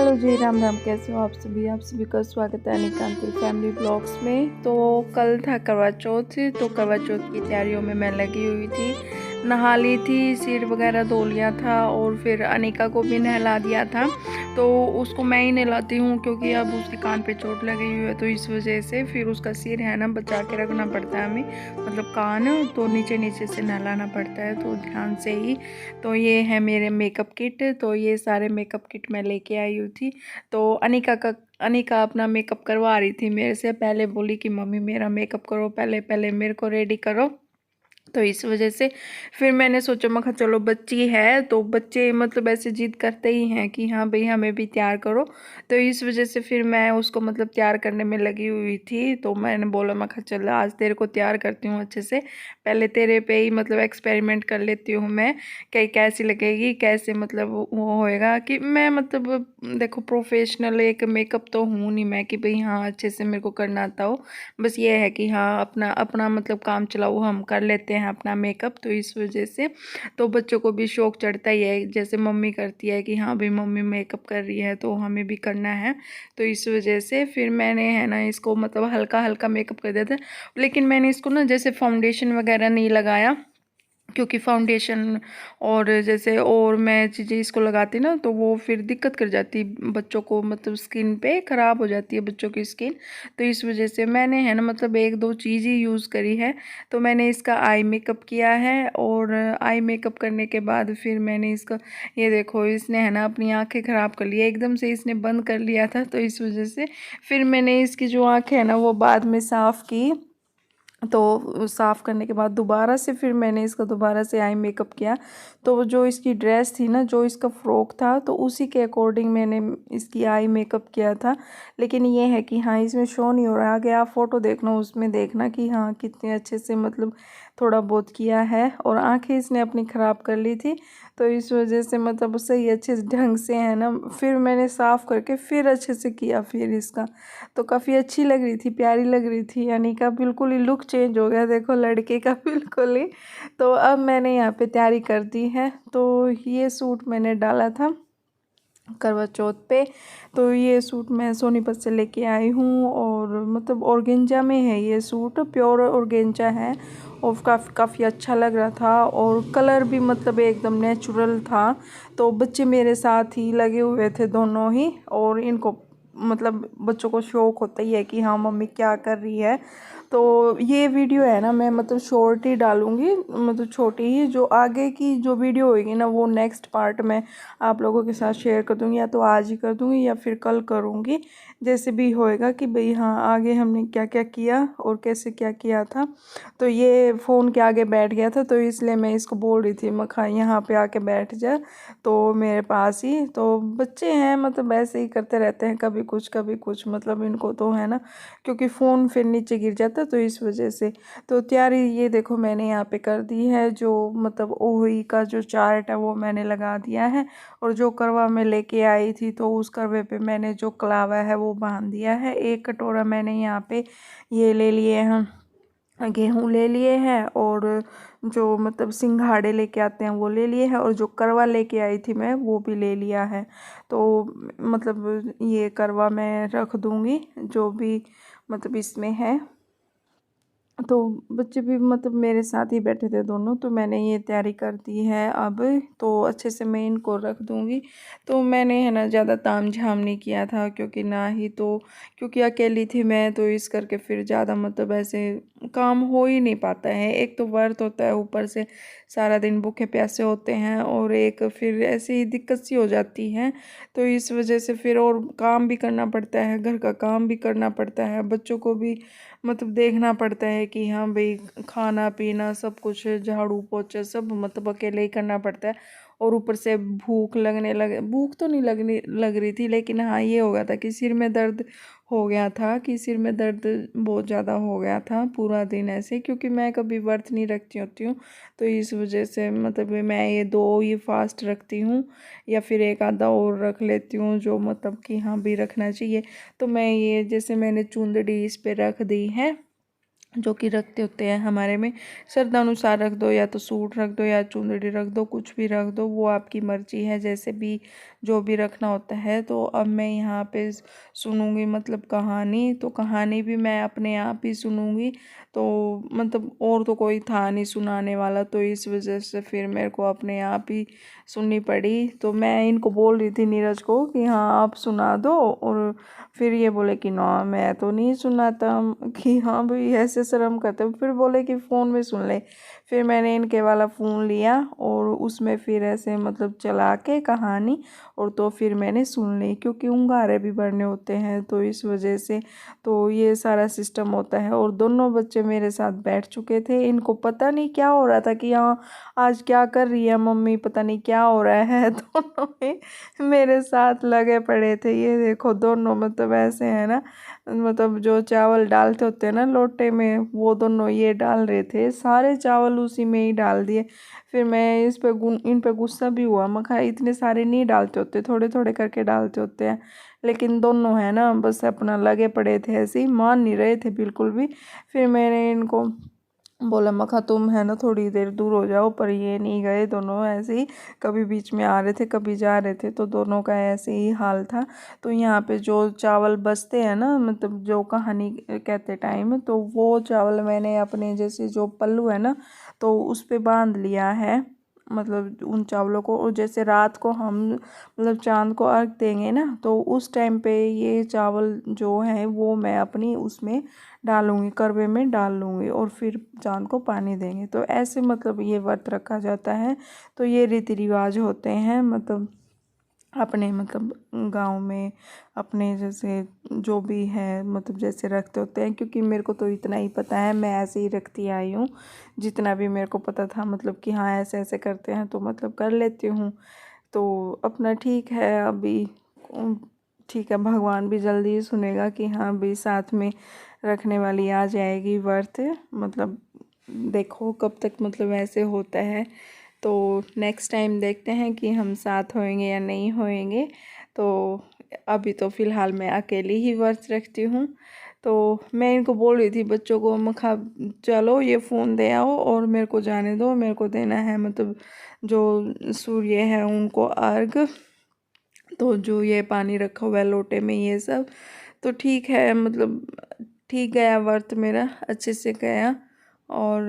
Hello जी, राम राम। कैसे हो आप सभी का स्वागत है अनिका अंकल फैमिली ब्लॉग्स में। तो कल था करवा चौथ, तो करवा चौथ की तैयारियों में मैं लगी हुई थी। नहा ली थी, सिर वगैरह धो लिया था और फिर अनिका को भी नहला दिया था। तो उसको मैं ही नहलाती हूँ क्योंकि अब उसके कान पे चोट लगी हुई है, तो इस वजह से फिर उसका सिर है ना बचा के रखना पड़ता है हमें, मतलब कान तो नीचे नीचे से नहलाना पड़ता है, तो ध्यान से ही। तो ये है मेरे मेकअप किट, तो ये सारे मेकअप किट मैं लेके आई हुई थी। तो अनिका अपना मेकअप करवा रही थी मेरे से। पहले बोली कि मम्मी मेरा मेकअप करो, पहले पहले मेरे को रेडी करो। तो इस वजह से फिर मैंने सोचा, मैं कहा चलो बच्ची है तो बच्चे मतलब ऐसे जिद करते ही हैं कि हाँ भाई हमें भी तैयार करो। तो इस वजह से फिर मैं उसको मतलब तैयार करने में लगी हुई थी। तो मैंने बोला, मैं कहा चल आज तेरे को तैयार करती हूँ अच्छे से, पहले तेरे पे ही मतलब एक्सपेरिमेंट कर लेती हूँ मैं, कि कैसी लगेगी, कैसे मतलब वो होएगा कि मैं मतलब देखो प्रोफेशनल एक मेकअप तो हूँ नहीं मैं कि भाई हाँ अच्छे से मेरे को करना आता हो। बस ये है कि हाँ अपना अपना मतलब काम चलाओ हम कर लेते हैं अपना मेकअप। तो इस वजह से तो बच्चों को भी शौक चढ़ता ही है, जैसे मम्मी करती है कि हाँ भाई मम्मी मेकअप कर रही है तो हमें भी करना है। तो इस वजह से फिर मैंने है ना इसको मतलब हल्का हल्का मेकअप कर दिया था। लेकिन मैंने इसको ना जैसे फाउंडेशन वगैरह नहीं लगाया, क्योंकि फाउंडेशन और जैसे और मैं चीज़ें इसको लगाती ना तो वो फिर दिक्कत कर जाती बच्चों को, मतलब स्किन पे ख़राब हो जाती है बच्चों की स्किन। तो इस वजह से मैंने है ना मतलब एक दो चीज़ ही यूज़ करी है। तो मैंने इसका आई मेकअप किया है, और आई मेकअप करने के बाद फिर मैंने इसका, ये देखो इसने है ना अपनी आँखें ख़राब कर लिया, एकदम से इसने बंद कर लिया था। तो इस वजह से फिर मैंने इसकी जो आँखें है ना वो बाद में साफ़ की। तो साफ़ करने के बाद दोबारा से फिर मैंने इसका दोबारा से आई मेकअप किया। तो जो इसकी ड्रेस थी ना, जो इसका फ़्रॉक था, तो उसी के अकॉर्डिंग मैंने इसकी आई मेकअप किया था। लेकिन ये है कि हाँ इसमें शो नहीं हो रहा, आगे आप फ़ोटो देखना उसमें देखना कि हाँ कितने अच्छे से मतलब थोड़ा बहुत किया है। और आंखें इसने अपनी ख़राब कर ली थी, तो इस वजह से मतलब सही अच्छे ढंग से है ना फिर मैंने साफ़ करके फिर अच्छे से किया फिर इसका। तो काफ़ी अच्छी लग रही थी, प्यारी लग रही थी, यानी का बिल्कुल ही लुक चेंज हो गया देखो लड़के का बिल्कुल ही। तो अब मैंने यहाँ पे तैयारी कर दी है। तो ये सूट मैंने डाला था करवा चौथ पे। तो ये सूट मैं सोनीपत से लेके आई हूँ, और मतलब ऑर्गेंजा में है ये सूट, प्योर ऑर्गेंजा है। और काफ़ी अच्छा लग रहा था, और कलर भी मतलब एकदम नेचुरल था। तो बच्चे मेरे साथ ही लगे हुए थे दोनों ही, और इनको मतलब बच्चों को शौक होता ही है कि हाँ मम्मी क्या कर रही है। तो ये वीडियो है ना मैं मतलब शॉर्ट ही डालूँगी, मतलब छोटी ही, जो आगे की जो वीडियो होगी ना वो नेक्स्ट पार्ट में आप लोगों के साथ शेयर कर दूँगी, या तो आज ही कर दूँगी या फिर कल करूँगी, जैसे भी होएगा कि भाई हाँ आगे हमने क्या क्या किया और कैसे क्या किया था। तो ये फ़ोन के आगे बैठ गया था, तो इसलिए मैं इसको बोल रही थी मखा यहाँ पे आके बैठ जा, तो मेरे पास ही। तो बच्चे हैं मतलब ऐसे ही करते रहते हैं, कभी कुछ मतलब इनको तो है ना, क्योंकि फ़ोन फिर नीचे गिर जाता है, तो इस वजह से। तो तैयारी ये देखो मैंने यहाँ पे कर दी है, जो मतलब ओही का जो चार्ट है वो मैंने लगा दिया है। और जो करवा मैं लेके आई थी तो उस करवे पे मैंने जो कलावा है वो बांध दिया है। एक कटोरा मैंने यहाँ पे ये ले लिए हैं, गेहूँ ले लिए हैं, और जो मतलब सिंघाड़े लेके आते हैं वो ले लिए हैं, और जो करवा लेके आई थी मैं वो भी ले लिया है। तो मतलब ये करवा मैं रख दूँगी जो भी मतलब इसमें है। तो बच्चे भी मतलब मेरे साथ ही बैठे थे दोनों, तो मैंने ये तैयारी कर दी है अब। तो अच्छे से मैं इनको रख दूँगी। तो मैंने है ना ज़्यादा ताम-झाम नहीं किया था, क्योंकि ना ही तो क्योंकि अकेली थी मैं, तो इस करके फिर ज़्यादा मतलब ऐसे काम हो ही नहीं पाता है। एक तो व्रत होता है, ऊपर से सारा दिन भूखे प्यासे होते हैं, और एक फिर ऐसे ही दिक्कत सी हो जाती है। तो इस वजह से फिर और काम भी करना पड़ता है, घर का काम भी करना पड़ता है, बच्चों को भी मतलब देखना पड़ता है कि हाँ भाई खाना पीना सब कुछ, झाड़ू पोछा सब मतलब अकेले ही करना पड़ता है। और ऊपर से भूख तो नहीं लगने लग रही थी, लेकिन हाँ ये हो गया था कि सिर में दर्द हो गया था, कि सिर में दर्द बहुत ज़्यादा हो गया था पूरा दिन ऐसे, क्योंकि मैं कभी व्रत नहीं रखती होती हूँ। तो इस वजह से मतलब मैं ये दो ही फास्ट रखती हूँ, या फिर एक आधा और रख लेती हूँ, जो मतलब कि हाँ भी रखना चाहिए। तो मैं ये जैसे मैंने चुंदड़ी इस पे रख दी है, जो कि रखते होते हैं हमारे में, श्रद्धानुसार रख दो, या तो सूट रख दो या चुंदड़ी रख दो, कुछ भी रख दो, वो आपकी मर्जी है, जैसे भी जो भी रखना होता है। तो अब मैं यहाँ पे सुनूंगी मतलब कहानी, तो कहानी भी मैं अपने आप ही सुनूंगी। तो मतलब और तो कोई था नहीं सुनाने वाला, तो इस वजह से फिर मेरे को अपने आप ही सुननी पड़ी। तो मैं इनको बोल रही थी नीरज को कि हाँ आप सुना दो, और फिर ये बोले कि ना मैं तो नहीं सुनाता, कि हाँ भाई ऐसे शर्म करते। फिर बोले कि फ़ोन में सुन ले। फिर मैंने इनके वाला फ़ोन लिया और उसमें फिर ऐसे मतलब चला के कहानी, और तो फिर मैंने सुन ली, क्योंकि उंगारे भी भरने होते हैं तो इस वजह से तो ये सारा सिस्टम होता है। और दोनों बच्चे मेरे साथ बैठ चुके थे, इनको पता नहीं क्या हो रहा था कि हाँ आज क्या कर रही है मम्मी, पता नहीं क्या हो रहा है। दोनों में मेरे साथ लगे पड़े थे। ये देखो दोनों मतलब ऐसे है ना, मतलब जो चावल डालते होते हैं ना लोटे में, वो दोनों ये डाल रहे थे, सारे चावल उसी में ही डाल दिए। फिर मैं इन पे गुस्सा भी हुआ, मैं कहा इतने सारे नहीं डालते होते, थोड़े थोड़े करके डालते होते हैं। लेकिन दोनों है ना बस अपना लगे पड़े थे, ऐसे ही मान नहीं रहे थे बिल्कुल भी। फिर मैंने इनको बोला, मखा तुम है ना थोड़ी देर दूर हो जाओ, पर ये नहीं गए दोनों ऐसे ही, कभी बीच में आ रहे थे कभी जा रहे थे, तो दोनों का ऐसे ही हाल था। तो यहाँ पे जो चावल बचते हैं ना, मतलब जो कहानी कहते टाइम, तो वो चावल मैंने अपने जैसे जो पल्लू है ना, तो उस पे बांध लिया है, मतलब उन चावलों को। और जैसे रात को हम मतलब चांद को अर्घ देंगे ना, तो उस टाइम पे ये चावल जो है वो मैं अपनी उसमें डालूंगी, करवे में डाल लूँगी, और फिर चांद को पानी देंगे। तो ऐसे मतलब ये व्रत रखा जाता है। तो ये रीति रिवाज होते हैं मतलब अपने मतलब गांव में, अपने जैसे जो भी है मतलब जैसे रखते होते हैं। क्योंकि मेरे को तो इतना ही पता है, मैं ऐसे ही रखती आई हूँ, जितना भी मेरे को पता था मतलब कि हाँ ऐसे ऐसे करते हैं, तो मतलब कर लेती हूँ। तो अपना ठीक है अभी, ठीक है, भगवान भी जल्दी ही सुनेगा कि हाँ भी साथ में रखने वाली आ जाएगी व्रत। मतलब देखो कब तक मतलब ऐसे होता है। तो नेक्स्ट टाइम देखते हैं कि हम साथ होएंगे या नहीं होएंगे। तो अभी तो फ़िलहाल मैं अकेली ही व्रत रखती हूँ। तो मैं इनको बोल रही थी बच्चों को, मखा चलो ये फ़ोन दे आओ और मेरे को जाने दो, मेरे को देना है मतलब जो सूर्य है उनको अर्घ। तो जो ये पानी रखा हुआ है लोटे में ये सब, तो ठीक है मतलब ठीक गया व्रत मेरा, अच्छे से गया। और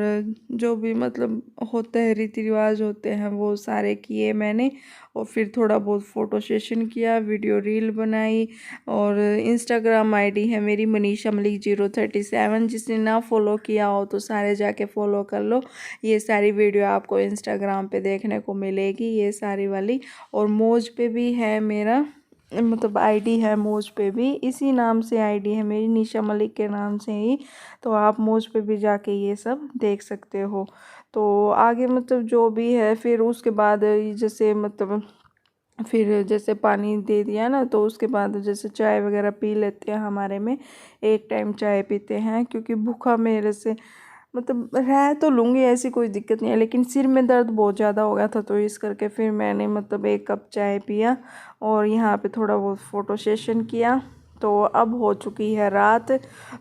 जो भी मतलब होते हैं रीति रिवाज होते हैं वो सारे किए मैंने। और फिर थोड़ा बहुत फ़ोटो सेशन किया, वीडियो रील बनाई। और इंस्टाग्राम आईडी है मेरी मनीषा मलिक 037, जिसने ना फॉलो किया हो तो सारे जाके फॉलो कर लो। ये सारी वीडियो आपको इंस्टाग्राम पे देखने को मिलेगी, ये सारी वाली। और मौज पे भी है मेरा मतलब आईडी है, मौज पे भी इसी नाम से आईडी है मेरी, निशा मलिक के नाम से ही। तो आप मौज पे भी जाके ये सब देख सकते हो। तो आगे मतलब जो भी है फिर उसके बाद जैसे मतलब फिर जैसे पानी दे दिया ना, तो उसके बाद जैसे चाय वगैरह पी लेते हैं, हमारे में एक टाइम चाय पीते हैं। क्योंकि भूखा मेरे से मतलब रह तो लूँगी, ऐसी कोई दिक्कत नहीं है, लेकिन सिर में दर्द बहुत ज़्यादा हो गया था, तो इस करके फिर मैंने मतलब एक कप चाय पिया और यहाँ पे थोड़ा बहुत फ़ोटो सेशन किया। तो अब हो चुकी है रात।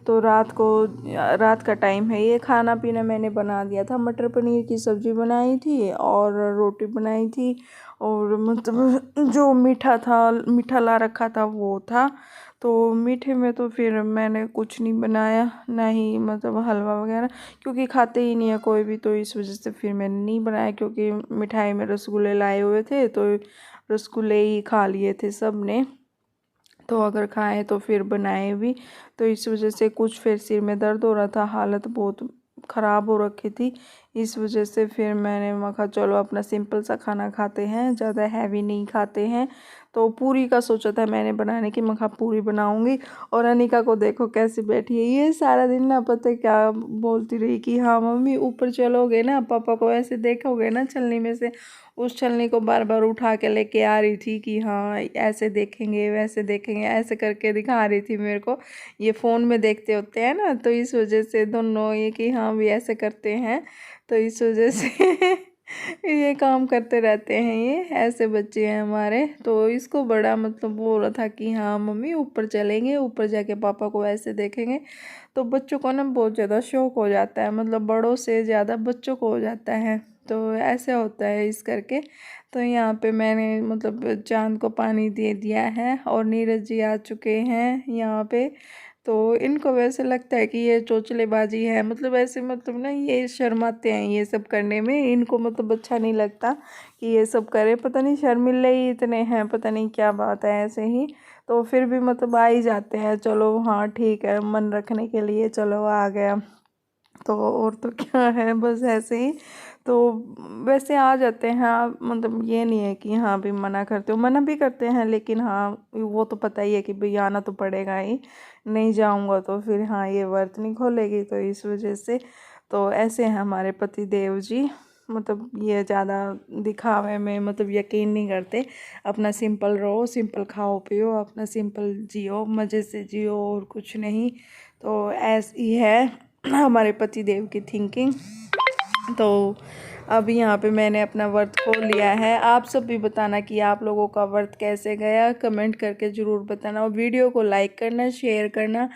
तो रात का टाइम है, ये खाना पीना मैंने बना दिया था, मटर पनीर की सब्ज़ी बनाई थी और रोटी बनाई थी। और मतलब जो मीठा था, मीठा ला रखा था वो था। तो मीठे में तो फिर मैंने कुछ नहीं बनाया, ना ही मतलब हलवा वगैरह, क्योंकि खाते ही नहीं है कोई भी, तो इस वजह से फिर मैंने नहीं बनाया। क्योंकि मिठाई में रसगुल्ले लाए हुए थे, तो रसगुल्ले ही खा लिए थे सब ने, तो अगर खाएं तो फिर बनाए भी। तो इस वजह से कुछ फिर सिर में दर्द हो रहा था, हालत बहुत ख़राब हो रखी थी। इस वजह से फिर मैंने कहा चलो अपना सिंपल सा खाना खाते हैं, ज़्यादा हैवी नहीं खाते हैं। तो पूरी का सोचा था मैंने बनाने की, मैं कहा पूरी बनाऊंगी। और अनिका को देखो कैसे बैठी है, ये सारा दिन ना पता है क्या बोलती रही कि हाँ मम्मी ऊपर चलोगे ना, पापा को ऐसे देखोगे ना छलनी में से, उस छलनी को बार बार उठा के लेके आ रही थी कि हाँ ऐसे देखेंगे वैसे देखेंगे, ऐसे करके दिखा रही थी मेरे को। ये फ़ोन में देखते होते हैं ना, तो इस वजह से दोनों ये कि हाँ भी ऐसे करते हैं, तो इस वजह से ये काम करते रहते हैं, ये ऐसे बच्चे हैं हमारे। तो इसको बड़ा मतलब वो हो रहा था कि हाँ मम्मी ऊपर चलेंगे, ऊपर जाके पापा को ऐसे देखेंगे। तो बच्चों को ना बहुत ज़्यादा शौक हो जाता है, मतलब बड़ों से ज़्यादा बच्चों को हो जाता है। तो ऐसे होता है इस करके। तो यहाँ पे मैंने मतलब चांद को पानी दे दिया है और नीरज जी आ चुके हैं यहाँ पे। तो इनको वैसे लगता है कि ये चोंचलेबाजी है, मतलब ऐसे मतलब ना ये शर्माते हैं ये सब करने में, इनको मतलब अच्छा नहीं लगता कि ये सब करे, पता नहीं शर्मिले ही इतने हैं, पता नहीं क्या बात है ऐसे ही। तो फिर भी मतलब आ ही जाते हैं, चलो हाँ ठीक है, मन रखने के लिए चलो आ गया। तो और तो क्या है, बस ऐसे ही। तो वैसे आ जाते हैं आप, मतलब ये नहीं है कि हाँ भी मना करते हो, मना भी करते हैं लेकिन हाँ वो तो पता ही है कि भाई आना तो पड़ेगा ही, नहीं जाऊंगा तो फिर हाँ ये व्रत नहीं खोलेगी, तो इस वजह से। तो ऐसे हैं हमारे पति देव जी, मतलब ये ज़्यादा दिखावे में मतलब यकीन नहीं करते। अपना सिंपल रहो, सिंपल खाओ पियो, अपना सिंपल जियो, मज़े से जियो और कुछ नहीं। तो ऐसी है हमारे पति देव की थिंकिंग। तो अभी यहाँ पे मैंने अपना व्रत खोल लिया है। आप सब भी बताना कि आप लोगों का व्रत कैसे गया, कमेंट करके ज़रूर बताना, और वीडियो को लाइक करना, शेयर करना,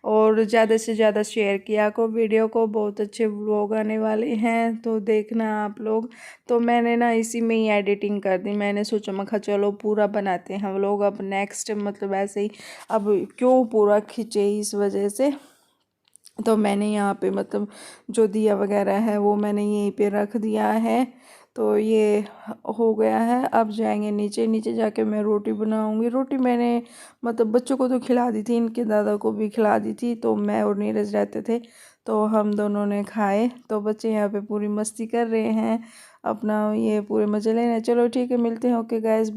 और ज़्यादा से ज़्यादा शेयर किया को वीडियो को। बहुत अच्छे व्लॉग आने वाले हैं तो देखना आप लोग। तो मैंने ना इसी में ही एडिटिंग कर दी, मैंने सोचा मैं कहा चलो पूरा बनाते हैं व्लॉग अब नेक्स्ट, मतलब ऐसे ही अब क्यों पूरा खींचे इस वजह से। तो मैंने यहाँ पे मतलब जो दिया वगैरह है वो मैंने यहीं पे रख दिया है। तो ये हो गया है, अब जाएंगे नीचे, नीचे जाके मैं रोटी बनाऊंगी। रोटी मैंने मतलब बच्चों को तो खिला दी थी, इनके दादा को भी खिला दी थी, तो मैं और नीरज रहते थे तो हम दोनों ने खाए। तो बच्चे यहाँ पे पूरी मस्ती कर रहे हैं, अपना ये पूरे मज़े ले रहे हैं। चलो ठीक है, मिलते हैं, ओके गाइस।